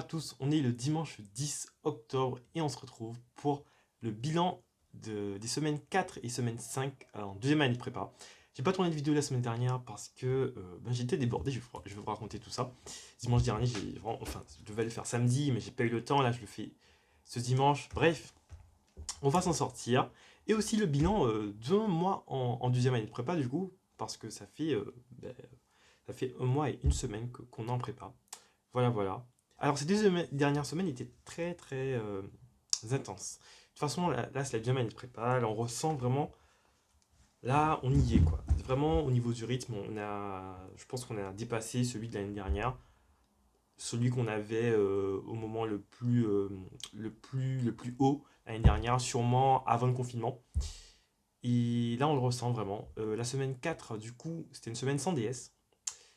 tous, on est le dimanche 10 octobre et on se retrouve pour le bilan des semaines 4 et semaine 5 en deuxième année de prépa. J'ai pas tourné de vidéo la semaine dernière parce que j'étais débordé, je vais vous raconter tout ça. Dimanche dernier, je devais le faire samedi, mais j'ai pas eu le temps, là je le fais ce dimanche. Bref, on va s'en sortir. Et aussi le bilan d'un mois en deuxième année de prépa du coup, parce que ça fait un mois et une semaine qu'on est en prépa. Voilà, voilà. Alors, ces dernières semaines étaient très, très intenses. De toute façon, là c'est la deuxième année de prépa. Là, on ressent vraiment. Là, on y est, quoi. Vraiment, au niveau du rythme, je pense qu'on a dépassé celui de l'année dernière. Celui qu'on avait au moment le plus haut l'année dernière, sûrement avant le confinement. Et là, on le ressent vraiment. La semaine 4 du coup, c'était une semaine sans DS.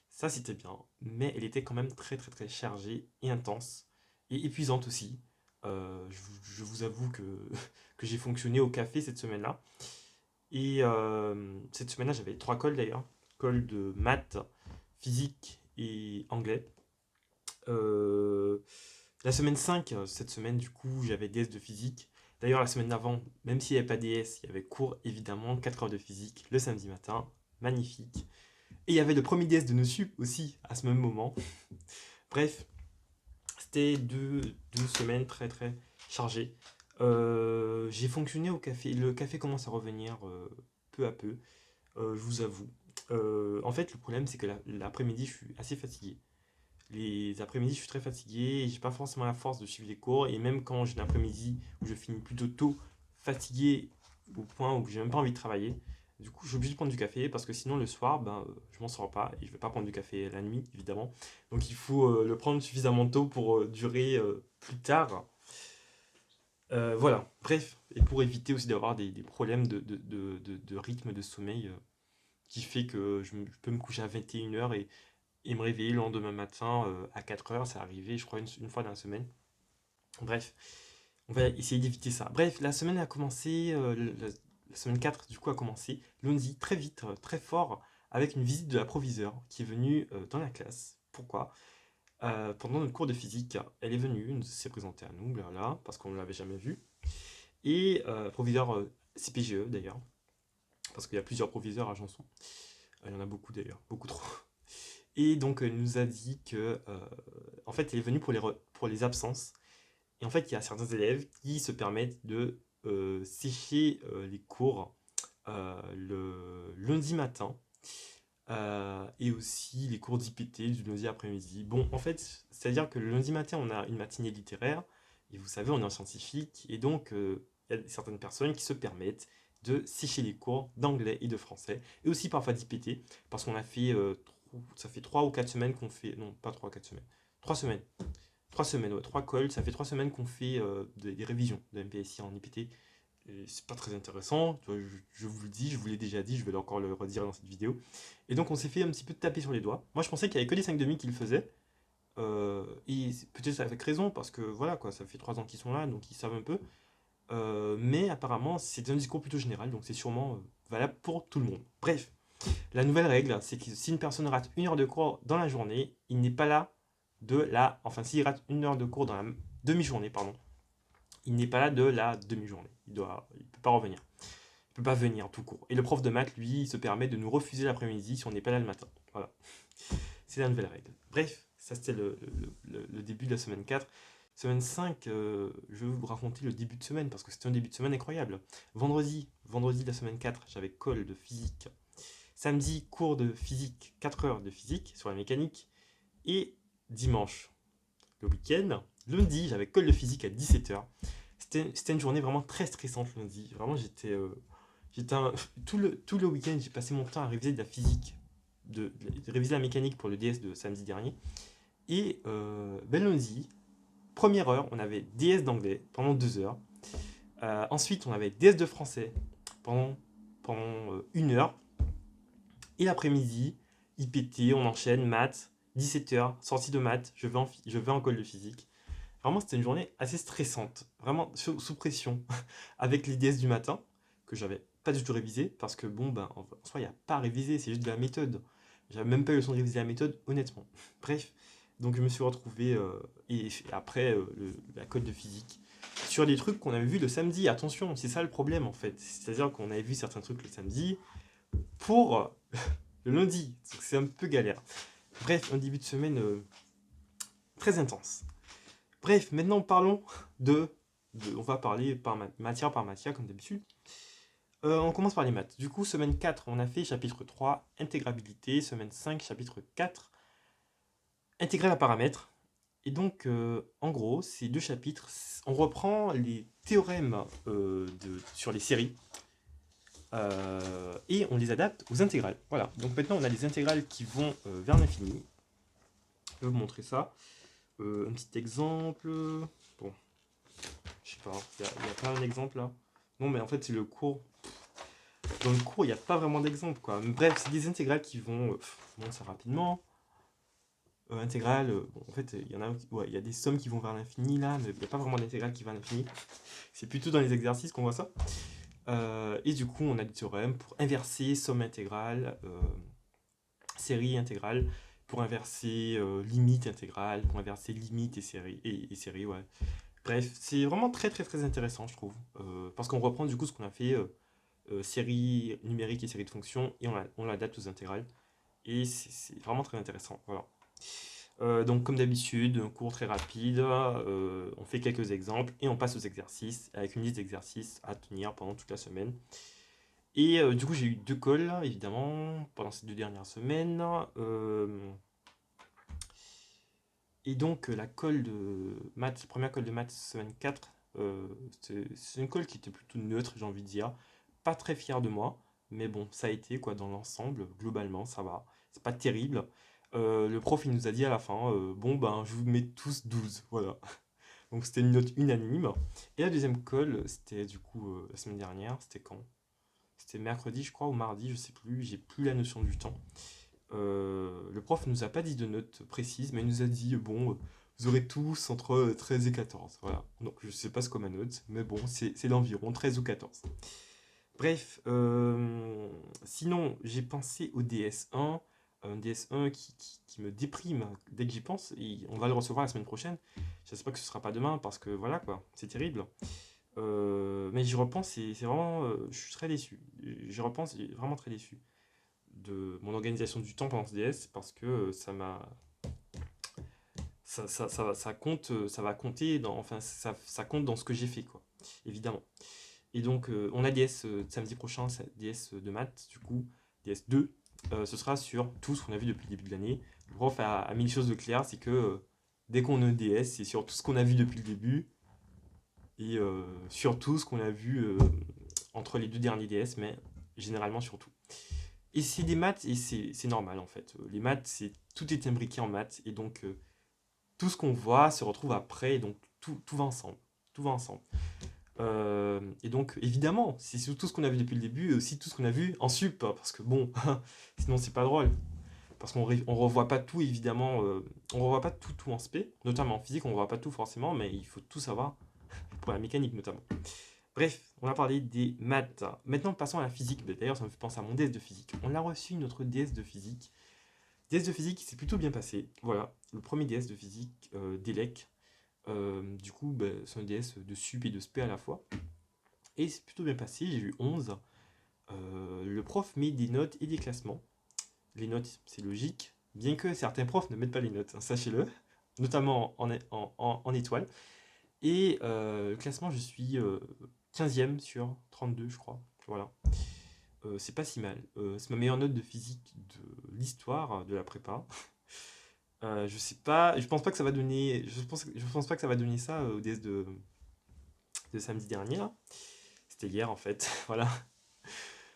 Ça, c'était bien, mais elle était quand même très très très chargée et intense et épuisante aussi. Je vous avoue que j'ai fonctionné au café cette semaine-là. Et cette semaine-là, j'avais trois cols d'ailleurs. Colle de maths, physique et anglais. Euh, la semaine 5 cette semaine, du coup, j'avais DS de physique. D'ailleurs, la semaine d'avant, même s'il n'y avait pas DS, il y avait cours évidemment, 4 heures de physique le samedi matin. Magnifique. Et il y avait le premier DS de nos sup aussi à ce même moment. Bref, c'était deux semaines très très chargées. J'ai fonctionné au café. Le café commence à revenir peu à peu, je vous avoue. En fait, le problème, c'est que l'après-midi, je suis assez fatigué. Les après-midi, je suis très fatigué et j'ai pas forcément la force de suivre les cours. Et même quand j'ai l'après-midi où je finis plutôt tôt, fatigué au point où j'ai même pas envie de travailler, du coup, je suis obligé de prendre du café parce que sinon, le soir, je m'en sors pas et je vais pas prendre du café la nuit, évidemment. Donc, il faut le prendre suffisamment tôt pour durer plus tard. Voilà, bref, et pour éviter aussi d'avoir des problèmes de rythme de sommeil qui fait que je peux me coucher à 21 h et me réveiller le lendemain matin à 4 h. C'est arrivé, je crois, une fois dans la semaine. Bref, on va essayer d'éviter ça. Bref, la semaine a commencé, la semaine 4 du coup a commencé lundi très vite, très fort, avec une visite de la proviseure qui est venue dans la classe. Pourquoi pendant notre cours de physique, elle est venue, elle s'est présentée à nous, là, parce qu'on ne l'avait jamais vue. Et proviseur CPGE d'ailleurs, parce qu'il y a plusieurs proviseurs à Janson. Il y en a beaucoup d'ailleurs, beaucoup trop. Et donc elle nous a dit que, en fait, elle est venue pour les absences. Et en fait, il y a certains élèves qui se permettent de sécher les cours le lundi matin et aussi les cours d'IPT du lundi après-midi. Bon, en fait, c'est-à-dire que le lundi matin, on a une matinée littéraire, et vous savez, on est en scientifique, et donc il y a certaines personnes qui se permettent de sécher les cours d'anglais et de français, et aussi parfois d'IPT, parce qu'on a fait, ça fait 3 ou 4 semaines qu'on fait, non, pas 3 ou 4 semaines, 3 semaines, 3 semaines, ouais, 3 calls, ça fait 3 semaines qu'on fait des révisions de MPSI en IPT, et c'est pas très intéressant, je vous le dis, je vous l'ai déjà dit, je vais encore le redire dans cette vidéo. Et donc on s'est fait un petit peu taper sur les doigts. Moi je pensais qu'il n'y avait que les 5 demi qui le faisaient. Et peut-être avec raison, parce que voilà quoi, ça fait 3 ans qu'ils sont là, donc ils savent un peu. Mais apparemment c'est un discours plutôt général, donc c'est sûrement valable pour tout le monde. Bref, la nouvelle règle, c'est que si une personne rate une heure de cours dans la journée, il n'est pas là de la... Enfin, s'il rate une heure de cours dans la demi-journée, pardon, il n'est pas là de la demi-journée. Il ne peut pas revenir. Il ne peut pas venir tout court. Et le prof de maths, lui, il se permet de nous refuser l'après-midi si on n'est pas là le matin. Voilà. C'est la nouvelle règle. Bref, ça c'était le début de la semaine 4. Semaine 5, je vais vous raconter le début de semaine parce que c'était un début de semaine incroyable. Vendredi de la semaine 4, j'avais colle de physique. Samedi, cours de physique, 4 heures de physique sur la mécanique. Et dimanche, le week-end, lundi, j'avais colle de physique à 17 h. C'était une journée vraiment très stressante lundi. Vraiment, j'étais tout le week-end, j'ai passé mon temps à réviser de la physique, de réviser la mécanique pour le DS de samedi dernier. Et lundi, première heure, on avait DS d'anglais pendant 2 heures. Ensuite, on avait DS de français pendant 1 heure. Et l'après-midi, IPT, on enchaîne, maths, 17 h, sortie de maths, je vais en colle de physique. Vraiment, c'était une journée assez stressante, vraiment sous pression, avec les DS du matin, que j'avais pas du tout révisé, parce que bon, en soi, il n'y a pas à réviser, c'est juste de la méthode. J'avais même pas eu le temps de réviser la méthode, honnêtement. Bref, Donc je me suis retrouvé, et après la colle de physique, sur des trucs qu'on avait vus le samedi. Attention, c'est ça le problème en fait. C'est-à-dire qu'on avait vu certains trucs le samedi pour le lundi. Donc c'est un peu galère. Bref, un début de semaine très intense. Bref, maintenant parlons on va parler matière par matière comme d'habitude. On commence par les maths. Du coup, semaine 4, on a fait chapitre 3, intégrabilité. Semaine 5, chapitre 4, intégrer à paramètres. Et donc, en gros, ces deux chapitres, on reprend les théorèmes sur les séries et on les adapte aux intégrales. Voilà. Donc maintenant, on a les intégrales qui vont vers l'infini. Je vais vous montrer ça. Un petit exemple. Bon, je sais pas, il n'y a pas un exemple là. Non, mais en fait, c'est le cours. Dans le cours, il n'y a pas vraiment d'exemple, quoi. Bref, c'est des intégrales qui vont. Je montre ça rapidement. Intégrale, bon, en fait, il y en a, ouais, il y a des sommes qui vont vers l'infini là, mais il n'y a pas vraiment d'intégrale qui va à l'infini. C'est plutôt dans les exercices qu'on voit ça. Et du coup, on a des théorèmes pour inverser somme intégrale, série intégrale, pour inverser limite intégrale, pour inverser limite et série, ouais. Bref, c'est vraiment très très très intéressant, je trouve, parce qu'on reprend du coup ce qu'on a fait série numérique et série de fonctions et on l'adapte aux intégrales. Et c'est vraiment très intéressant. Voilà. Donc comme d'habitude, un cours très rapide, on fait quelques exemples et on passe aux exercices avec une liste d'exercices à tenir pendant toute la semaine. Et du coup j'ai eu 2 calls évidemment pendant ces 2 dernières semaines. Et donc la colle de maths, première colle de maths semaine 4, c'est une colle qui était plutôt neutre, j'ai envie de dire. Pas très fier de moi, mais bon, ça a été quoi dans l'ensemble, globalement, ça va. C'est pas terrible. Le prof il nous a dit à la fin, bon ben je vous mets tous 12, voilà. Donc c'était une note unanime. Et la deuxième colle, c'était du coup la semaine dernière, c'était quand? C'était mercredi je crois ou mardi, je sais plus, j'ai plus la notion du temps. Le prof nous a pas dit de note précise, mais il nous a dit bon, vous aurez tous entre 13 et 14. Voilà. Donc je sais pas ce qu'on ma note, mais bon, c'est l'environ 13 ou 14. Bref, sinon j'ai pensé au DS1, un DS1 qui me déprime dès que j'y pense. Et on va le recevoir la semaine prochaine. J'espère que ce sera pas demain parce que voilà quoi, c'est terrible. Mais j'y repense et c'est vraiment, je suis très déçu. J'y repense et vraiment très déçu de mon organisation du temps pendant ce DS parce que ça compte, ça va compter enfin ça compte dans ce que j'ai fait quoi, évidemment. Et donc on a DS samedi prochain, DS de maths du coup, DS2, ce sera sur tout ce qu'on a vu depuis le début de l'année. Le prof a mis les choses de clair, c'est que dès qu'on a un DS, c'est sur tout ce qu'on a vu depuis le début et sur tout ce qu'on a vu entre les 2 derniers DS, mais généralement sur tout. Et c'est des maths, et c'est normal en fait. Les maths, tout est imbriqué en maths, et donc tout ce qu'on voit se retrouve après, et donc tout va ensemble. Tout va ensemble. Et donc évidemment, c'est tout ce qu'on a vu depuis le début, et aussi tout ce qu'on a vu en sup, hein, parce que bon, sinon c'est pas drôle. Parce on revoit pas tout évidemment, on revoit pas tout en spé, notamment en physique, on revoit pas tout forcément, mais il faut tout savoir, pour la mécanique notamment. Bref, on a parlé des maths. Maintenant, passons à la physique. D'ailleurs, ça me fait penser à mon DS de physique. On a reçu notre DS de physique. DS de physique, c'est plutôt bien passé. Voilà, le premier DS de physique d'ELEC. Du coup, c'est un DS de sup et de spé à la fois. Et c'est plutôt bien passé, j'ai eu 11. Le prof met des notes et des classements. Les notes, c'est logique. Bien que certains profs ne mettent pas les notes, hein, sachez-le. Notamment en étoile. Et le classement, je suis 15e sur 32, je crois. Voilà. C'est pas si mal. C'est ma meilleure note de physique de l'histoire de la prépa. Je sais pas, je pense pas que ça va donner, je pense pas que ça va donner ça au DS de samedi dernier. Là. C'était hier en fait. Voilà.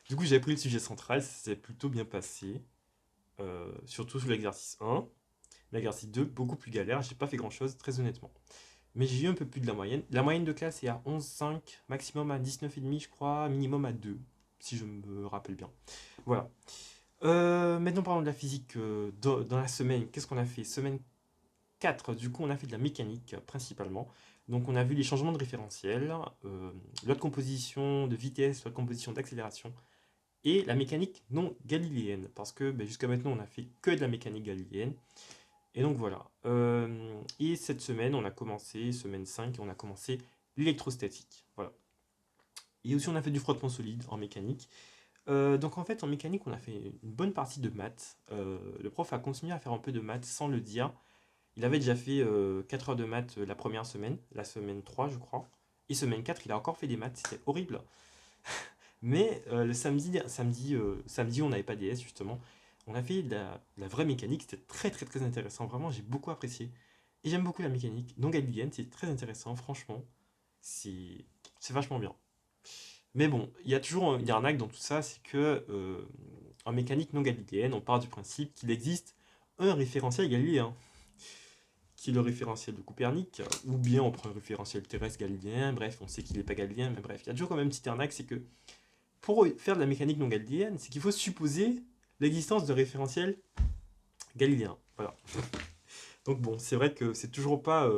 Du coup, j'avais pris le sujet central, ça s'est plutôt bien passé. Surtout sur l'exercice 1. L'exercice 2, beaucoup plus galère. J'ai pas fait grand chose, très honnêtement. Mais j'ai eu un peu plus de la moyenne. La moyenne de classe est à 11,5, maximum à 19,5 je crois, minimum à 2, si je me rappelle bien. Voilà. Maintenant parlons de la physique dans la semaine. Qu'est-ce qu'on a fait? Semaine 4, du coup on a fait de la mécanique principalement. Donc on a vu les changements de référentiel, loi de composition de vitesse, loi de composition d'accélération, et la mécanique non galiléenne. Parce que jusqu'à maintenant on a fait que de la mécanique galiléenne. Et donc voilà. Et cette semaine, on a commencé, semaine 5, on a commencé l'électrostatique. Voilà. Et aussi, on a fait du frottement solide en mécanique. Donc en fait, en mécanique, on a fait une bonne partie de maths. Le prof a continué à faire un peu de maths sans le dire. Il avait déjà fait 4 heures de maths la première semaine, la semaine 3 je crois. Et semaine 4 il a encore fait des maths, c'était horrible. Mais le samedi, on n'avait pas DS justement. On a fait de la vraie mécanique, c'était très très très intéressant. Vraiment, j'ai beaucoup apprécié. Et j'aime beaucoup la mécanique. Donc galiléenne, c'est très intéressant, franchement. C'est c'est vachement bien. Mais bon, il y a toujours une arnaque dans tout ça, c'est que en mécanique non galiléenne, on part du principe qu'il existe un référentiel galiléen, qui est le référentiel de Copernic, ou bien on prend un référentiel terrestre galiléen, bref, on sait qu'il n'est pas galiléen, mais bref, il y a toujours quand même une petite arnaque, c'est que pour faire de la mécanique non galiléenne, c'est qu'il faut supposer l'existence de référentiels galiléens. Voilà. Donc bon, c'est vrai que c'est toujours pas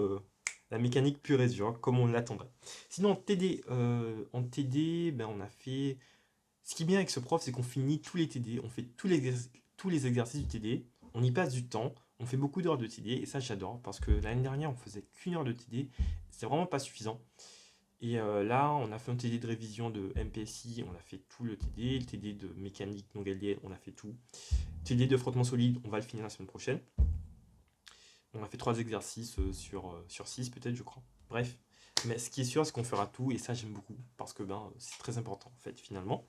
la mécanique pure et dure, comme on l'attendrait. Sinon, en TD, ben, on a fait... Ce qui est bien avec ce prof, c'est qu'on finit tous les TD, on fait tous les exercices du TD, on y passe du temps, on fait beaucoup d'heures de TD, et ça j'adore, parce que l'année dernière, on faisait qu'une heure de TD, c'était vraiment pas suffisant. Et là, on a fait un TD de révision de MPSI, on a fait tout le TD de mécanique non galiléenne, on a fait tout. TD de frottement solide, on va le finir la semaine prochaine. On a fait 3 exercices sur 6 peut-être, je crois. Bref. Mais ce qui est sûr, c'est qu'on fera tout, et ça j'aime beaucoup, parce que ben, c'est très important en fait, finalement.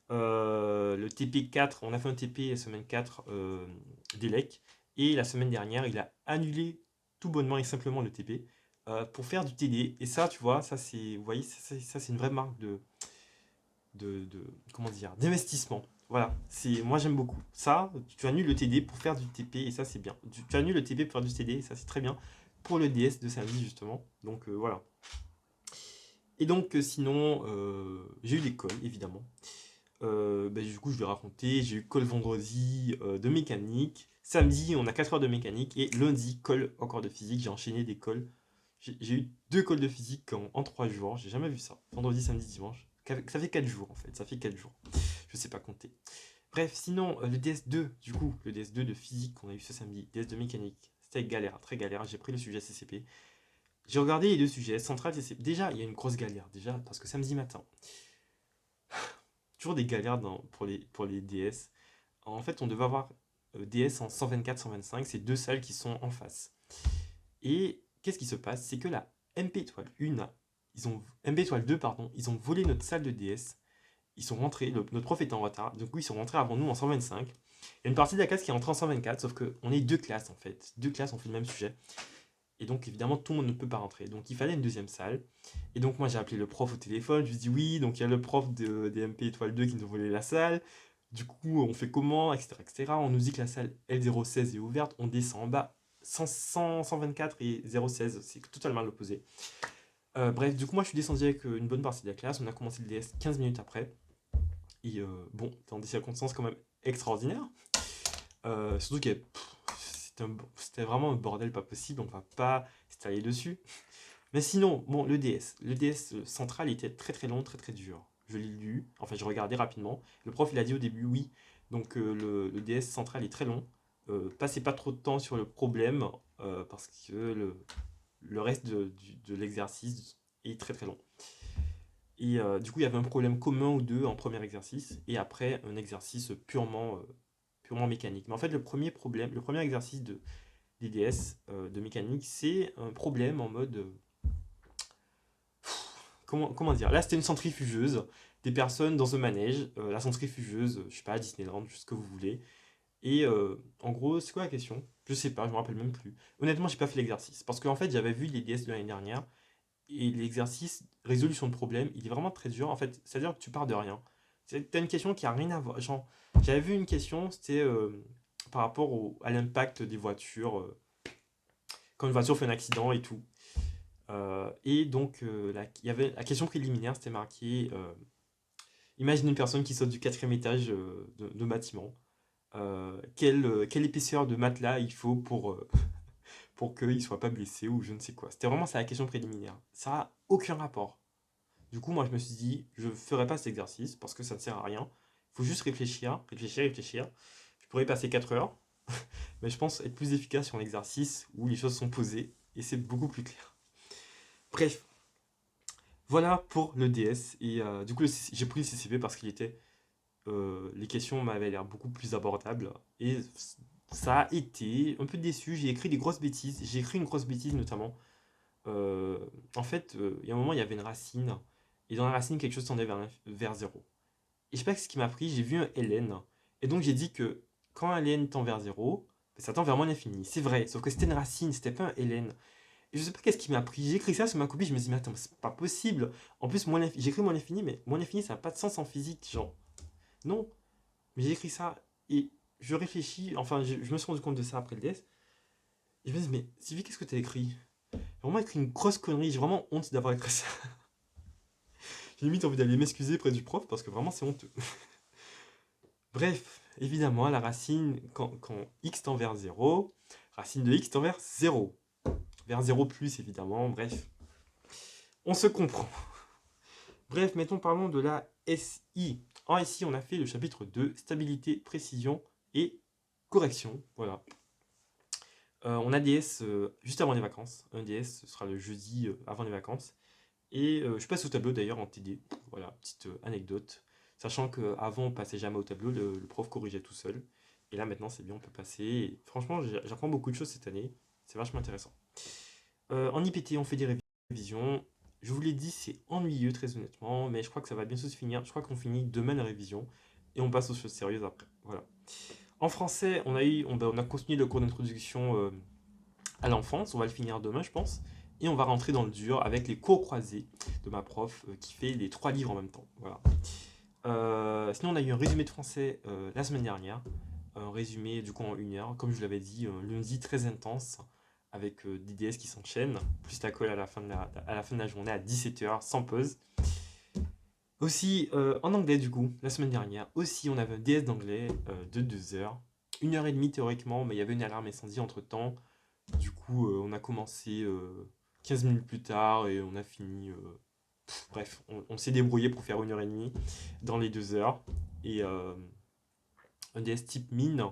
Le TP4, on a fait un TP la semaine 4 d'Elec, et la semaine dernière, il a annulé tout bonnement et simplement le TP pour faire du TD. Et ça, tu vois, ça c'est, vous voyez, ça, c'est une vraie marque comment dire, d'investissement. Voilà, moi j'aime beaucoup. Ça, tu annules le TD pour faire du TP, et ça c'est bien. Tu annules le TP pour faire du TD, et ça c'est très bien pour le DS de samedi justement. Donc voilà. Et donc sinon, j'ai eu des cols évidemment. Du coup, je vais raconter. J'ai eu colle vendredi de mécanique. Samedi, on a 4 heures de mécanique. Et lundi, colle encore de physique. J'ai enchaîné des colles. J'ai eu 2 colles de physique en 3 jours. J'ai jamais vu ça. Vendredi, samedi, dimanche. Ça fait 4 jours en fait. Ça fait 4 jours. Je sais pas compter. Bref, sinon, le DS2, du coup, le DS2 de physique qu'on a eu ce samedi, DS de mécanique, c'était galère, très galère. J'ai pris le sujet CCP. J'ai regardé les deux sujets, central CCP. Déjà, il y a une grosse galère, déjà, parce que samedi matin, toujours des galères pour les DS. En fait, on devait avoir DS en 124, 125, c'est deux salles qui sont en face. Et qu'est-ce qui se passe? C'est que la MP étoile 1, MP étoile 2, pardon, ils ont volé notre salle de DS. Ils sont rentrés, notre prof était en retard, du coup ils sont rentrés avant nous en 125. Il y a une partie de la classe qui est rentrée en 124, sauf qu'on est deux classes en fait. Deux classes, on fait le même sujet. Et donc évidemment tout le monde ne peut pas rentrer. Donc il fallait une deuxième salle. Et donc moi j'ai appelé le prof au téléphone, je lui ai dit oui, donc il y a le prof des MP étoile 2 qui nous a volé la salle. Du coup on fait comment, etc., etc. On nous dit que la salle L016 est ouverte, on descend en bas. 124 et 016, c'est totalement l'opposé. Bref, du coup moi je suis descendu avec une bonne partie de la classe, on a commencé le DS 15 minutes après. Et bon, dans des circonstances quand même extraordinaires. Surtout que c'était vraiment un bordel pas possible, on va pas s'étaler dessus. Mais sinon, bon, le DS central était très très long, très très dur. Je l'ai lu, enfin je regardais rapidement. Le prof il a dit au début oui, donc le DS central est très long. Passez pas trop de temps sur le problème parce que le reste de l'exercice est très très long. Et du coup, il y avait un problème commun ou deux en premier exercice, et après un exercice purement mécanique. Mais en fait, le premier exercice de DDS de mécanique, c'est un problème en mode comment dire. Là, c'était une centrifugeuse, des personnes dans un manège, la centrifugeuse, je sais pas, à Disneyland, ce que vous voulez. Et en gros, c'est quoi la question? Je sais pas, je me rappelle même plus. Honnêtement, j'ai pas fait l'exercice parce qu'en fait, j'avais vu les DS de l'année dernière. Et l'exercice résolution de problème, il est vraiment très dur. En fait, c'est-à-dire que tu pars de rien. T'as une question qui a rien à voir. Genre, j'avais vu une question, c'était par rapport à l'impact des voitures, quand une voiture fait un accident et tout. Et donc, il y avait la question préliminaire, c'était marqué imagine une personne qui saute du quatrième étage de bâtiment. Quelle épaisseur de matelas il faut pour qu'il ne soit pas blessé ou je ne sais quoi. C'était vraiment ça la question préliminaire. Ça n'a aucun rapport. Du coup, moi, je me suis dit, je ne ferai pas cet exercice parce que ça ne sert à rien. Il faut juste réfléchir, réfléchir, réfléchir. Je pourrais y passer 4 heures. Mais je pense être plus efficace sur l'exercice où les choses sont posées et c'est beaucoup plus clair. Bref, voilà pour le DS. Et du coup, j'ai pris le CCP parce qu'il était. Les questions m'avaient l'air beaucoup plus abordables. Et ça a été un peu déçu. J'ai écrit des grosses bêtises. J'ai écrit une grosse bêtise notamment. Euh, En fait, il y a un moment, il y avait une racine. Et dans la racine, quelque chose tendait vers 0. Et je sais pas ce qui m'a pris, j'ai vu un ln. Et donc j'ai dit que quand un ln tend vers 0, ça tend vers moins l'infini. C'est vrai, sauf que c'était une racine, c'était pas un ln. Et je sais pas qu'est-ce qui m'a pris. J'ai écrit ça sur ma copie, je me suis dit, mais attends, c'est pas possible. En plus, j'ai écrit moins l'infini, mais moins l'infini, ça n'a pas de sens en physique. Genre, non. Mais j'ai écrit ça et je réfléchis, enfin, je me suis rendu compte de ça après le DS. Et je me dis, mais Sylvie, qu'est-ce que t'as écrit? J'ai vraiment écrit une grosse connerie, j'ai vraiment honte d'avoir écrit ça. J'ai limite envie d'aller m'excuser près du prof parce que vraiment c'est honteux. Bref, évidemment, la racine, quand x tend vers 0, racine de x tend vers 0. Vers 0 plus, évidemment, bref. On se comprend. Bref, mettons, parlons de la SI. En SI, on a fait le chapitre 2, stabilité, précision et correction. Voilà. On a DS juste avant les vacances. Un DS, ce sera le jeudi avant les vacances. Et je passe au tableau d'ailleurs en TD. Voilà, petite anecdote. Sachant qu'avant, on passait jamais au tableau, le prof corrigeait tout seul. Et là, maintenant, c'est bien, on peut passer. Et franchement, j'apprends beaucoup de choses cette année. C'est vachement intéressant. En IPT, on fait des révisions. Je vous l'ai dit, c'est ennuyeux, très honnêtement. Mais je crois que ça va bientôt se finir. Je crois qu'on finit demain la révision. Et on passe aux choses sérieuses après. Voilà. En français, on a continué le cours d'introduction à l'enfance. On va le finir demain, je pense. Et on va rentrer dans le dur avec les cours croisés de ma prof qui fait les 3 livres en même temps. Voilà. Sinon, on a eu un résumé de français la semaine dernière. Un résumé du coup en 1 heure. Comme je vous l'avais dit, un lundi très intense avec des DS qui s'enchaînent. Plus la colle à la fin de la journée à 17 h sans pause. Aussi, en anglais du coup, la semaine dernière, aussi on avait un DS d'anglais de 2 heures. 1 h 30 théoriquement, mais il y avait une alarme incendie entre temps. Du coup, on a commencé 15 minutes plus tard et on a fini. Bref, on s'est débrouillé pour faire 1 h 30 dans les 2 heures. Et un DS type mine,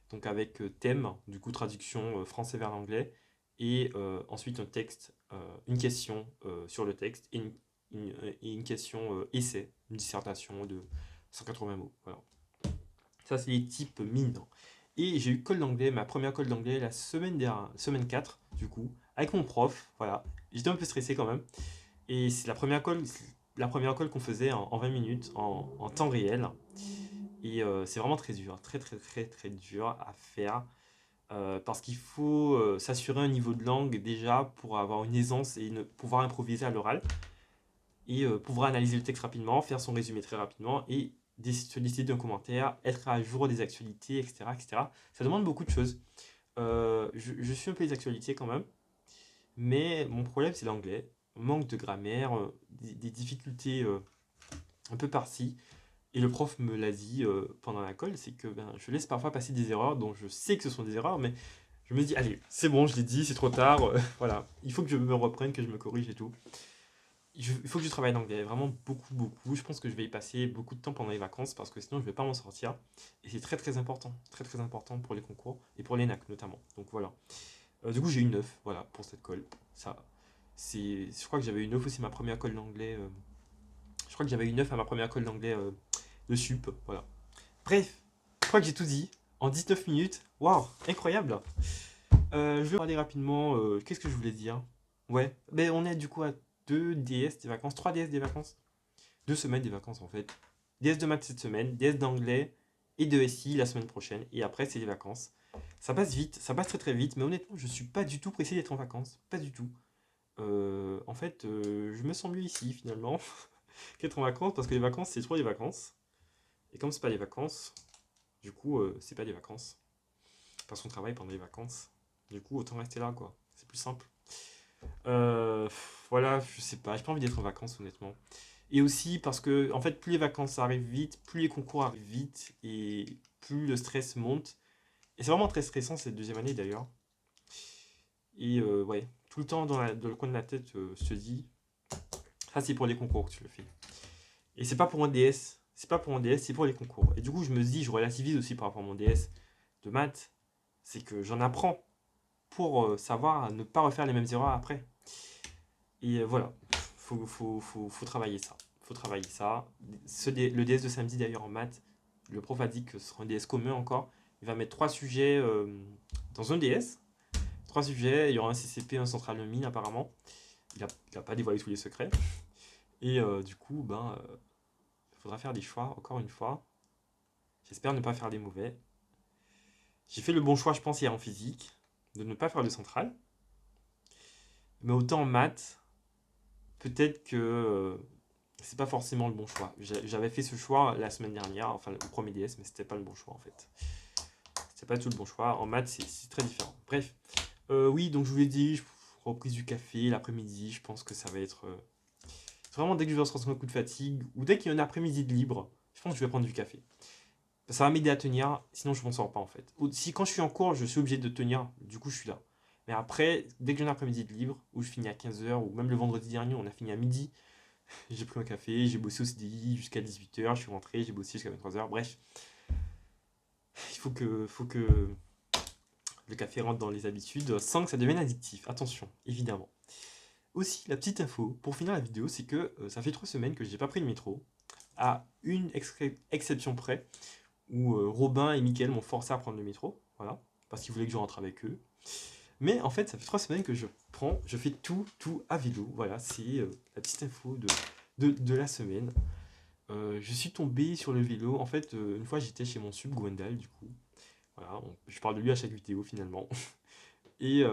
donc avec thème, du coup traduction français vers l'anglais. Et ensuite un texte, une question sur le texte et une question essai, une dissertation de 180 mots. Voilà. Ça, c'est les types mine. Et j'ai eu colle d'anglais, ma première colle d'anglais la semaine dernière, semaine 4, du coup, avec mon prof. Voilà. J'étais un peu stressé quand même. Et c'est la première colle qu'on faisait en 20 minutes, en temps réel. Et c'est vraiment très dur, très très très très dur à faire. Parce qu'il faut s'assurer un niveau de langue déjà pour avoir une aisance et pouvoir improviser à l'oral. Et pouvoir analyser le texte rapidement, faire son résumé très rapidement et se décider d'un commentaire, être à jour des actualités, etc., etc. Ça demande beaucoup de choses. Je suis un peu les actualités quand même, mais mon problème c'est l'anglais. Manque de grammaire, des difficultés un peu par-ci. Et le prof me l'a dit pendant la colle, c'est que je laisse parfois passer des erreurs dont je sais que ce sont des erreurs, mais je me dis, allez, c'est bon, je l'ai dit, c'est trop tard, voilà. Il faut que je me reprenne, que je me corrige et tout. Il faut que je travaille l'anglais, vraiment beaucoup, beaucoup. Je pense que je vais y passer beaucoup de temps pendant les vacances parce que sinon je ne vais pas m'en sortir. Et c'est très très important pour les concours et pour les NAC notamment. Donc voilà. Du coup, j'ai eu 9 voilà, pour cette colle. Ça, je crois que j'avais eu 9 aussi ma première colle d'anglais. Je crois que j'avais eu 9 à ma première colle d'anglais de sup. Voilà. Bref, je crois que j'ai tout dit en 19 minutes. Waouh, incroyable. Je vais parler rapidement. Qu'est-ce que je voulais dire? Ouais, ben on est du coup à 2 DS des vacances, 3 DS des vacances. 2 semaines des vacances en fait. DS de maths cette semaine, DS d'anglais et de SI la semaine prochaine. Et après, c'est les vacances. Ça passe vite, ça passe très très vite, mais honnêtement, je suis pas du tout pressé d'être en vacances. Pas du tout. En fait, je me sens mieux ici finalement qu'être en vacances parce que les vacances, c'est trop les vacances. Et comme c'est pas les vacances, du coup, c'est pas des vacances. Parce qu'on travaille pendant les vacances. Du coup, autant rester là quoi. C'est plus simple. Voilà, je sais pas, j'ai pas envie d'être en vacances honnêtement. Et aussi parce que, en fait, plus les vacances arrivent vite, plus les concours arrivent vite et plus le stress monte. Et c'est vraiment très stressant cette deuxième année d'ailleurs. Et ouais, tout le temps dans le coin de la tête se dit, ça c'est pour les concours que tu le fais. Et c'est pas pour un DS, c'est pas pour un DS, c'est pour les concours. Et du coup, je me dis, je relativise aussi par rapport à mon DS de maths. c'est que j'en apprends pour savoir ne pas refaire les mêmes erreurs après. Et voilà, faut travailler ça. Faut travailler ça. Le DS de samedi d'ailleurs en maths, le prof a dit que ce sera un DS commun encore. Il va mettre 3 sujets dans un DS. 3 sujets, il y aura un CCP, un central, un mine apparemment. Il a pas dévoilé tous les secrets. Et du coup, il faudra faire des choix, encore une fois. J'espère ne pas faire des mauvais. J'ai fait le bon choix, je pense, hier en physique, de ne pas faire de centrale. Mais autant en maths, peut-être que c'est pas forcément le bon choix. J'avais fait ce choix la semaine dernière, enfin le premier DS, mais c'était pas le bon choix en fait. C'était pas tout le bon choix. En maths, c'est très différent. Bref. Oui, donc je vous l'ai dit, reprise du café l'après-midi, je pense que ça va être. Vraiment, dès que je vais ressentir un coup de fatigue, ou dès qu'il y a un après-midi de libre, je pense que je vais prendre du café. Ça va m'aider à tenir, sinon je m'en sors pas en fait. Si quand je suis en cours, je suis obligé de tenir, du coup je suis là. Mais après, dès que j'ai un après-midi de libre, où je finis à 15h, ou même le vendredi dernier, on a fini à midi, j'ai pris un café, j'ai bossé au CDI jusqu'à 18h, je suis rentré, j'ai bossé jusqu'à 23h, bref. Il faut que le café rentre dans les habitudes sans que ça devienne addictif, attention, évidemment. Aussi, la petite info, pour finir la vidéo, c'est que ça fait 3 semaines que j'ai pas pris le métro, à une exception près, où Robin et Mickaël m'ont forcé à prendre le métro, voilà, parce qu'ils voulaient que je rentre avec eux. Mais en fait, ça fait 3 semaines que je fais tout à vélo, voilà, c'est la petite info de la semaine. Je suis tombé sur le vélo, en fait, une fois j'étais chez mon sub Gwendal, du coup, voilà, je parle de lui à chaque vidéo finalement. Et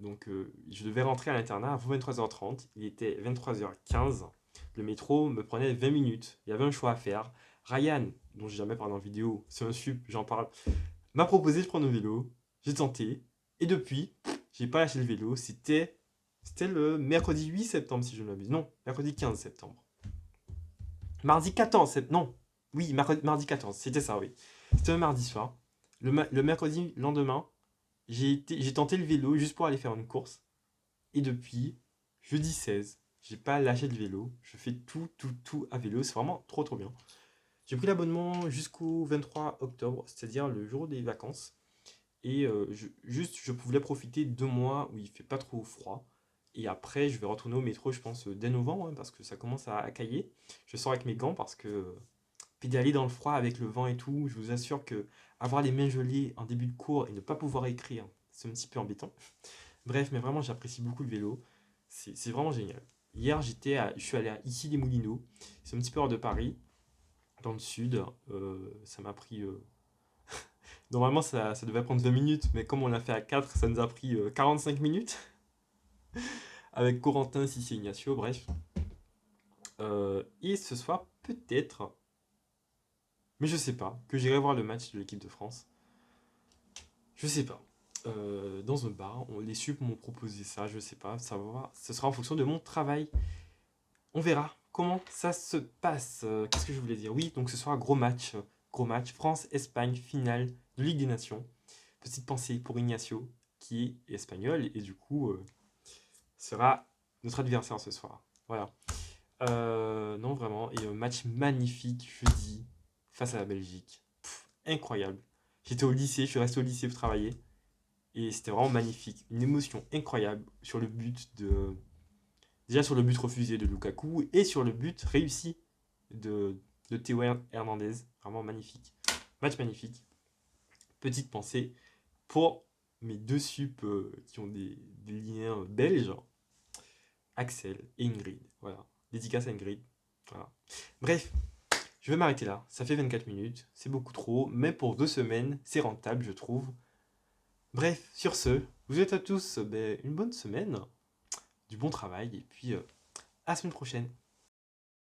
donc, je devais rentrer à l'internat avant 23h30. Il était 23h15. Le métro me prenait 20 minutes. Il y avait un choix à faire. Ryan, dont j'ai jamais parlé en vidéo, c'est un sup, j'en parle, m'a proposé de prendre un vélo. J'ai tenté. Et depuis, j'ai pas lâché le vélo. C'était le mercredi 8 septembre, si je ne m'abuse. Non, mercredi 15 septembre. Mardi 14 septembre. Non. Oui, mardi 14. C'était ça, oui. C'était un mardi soir. Le mercredi lendemain, j'ai tenté le vélo juste pour aller faire une course. Et depuis jeudi 16, j'ai pas lâché le vélo. Je fais tout à vélo. C'est vraiment trop bien. J'ai pris l'abonnement jusqu'au 23 octobre, c'est-à-dire le jour des vacances. Et je voulais profiter de 2 mois où il fait pas trop froid. Et après, je vais retourner au métro, je pense, dès novembre, hein, parce que ça commence à cailler. Je sors avec mes gants parce que pédaler dans le froid avec le vent et tout, je vous assure que avoir les mains gelées en début de cours et ne pas pouvoir écrire, c'est un petit peu embêtant. Bref, mais vraiment, j'apprécie beaucoup le vélo. C'est vraiment génial. Hier, je suis allé à Issy-les-Moulineaux. C'est un petit peu hors de Paris, dans le sud. Ça m'a pris. Normalement, ça devait prendre 20 minutes, mais comme on l'a fait à 4, ça nous a pris 45 minutes. Avec Corentin, Sissi et Ignacio, bref. Et ce soir, peut-être, mais je sais pas, que j'irai voir le match de l'équipe de France. Je sais pas. Dans un bar, les sup m'ont proposé ça, je sais pas, ça va, ce sera en fonction de mon travail. On verra comment ça se passe. Qu'est-ce que je voulais dire? Oui, donc ce soir, gros match, France-Espagne, finale de Ligue des Nations. Petite pensée pour Ignacio, qui est espagnol, et du coup, sera notre adversaire ce soir. Voilà. Non, vraiment, et un match magnifique jeudi face à la Belgique. Incroyable. J'étais au lycée, je suis resté au lycée pour travailler. Et c'était vraiment magnifique. Une émotion incroyable sur le but de. Déjà sur le but refusé de Lukaku et sur le but réussi de, de Théo Hernandez. Vraiment magnifique. Match magnifique. Petite pensée pour mes 2 sup qui ont des liens belges, Axel et Ingrid. Voilà. Dédicace à Ingrid. Voilà. Bref, je vais m'arrêter là. Ça fait 24 minutes. C'est beaucoup trop. Mais pour 2 semaines, c'est rentable, je trouve. Bref, sur ce, je vous souhaite à tous une bonne semaine, du bon travail, et puis à la semaine prochaine.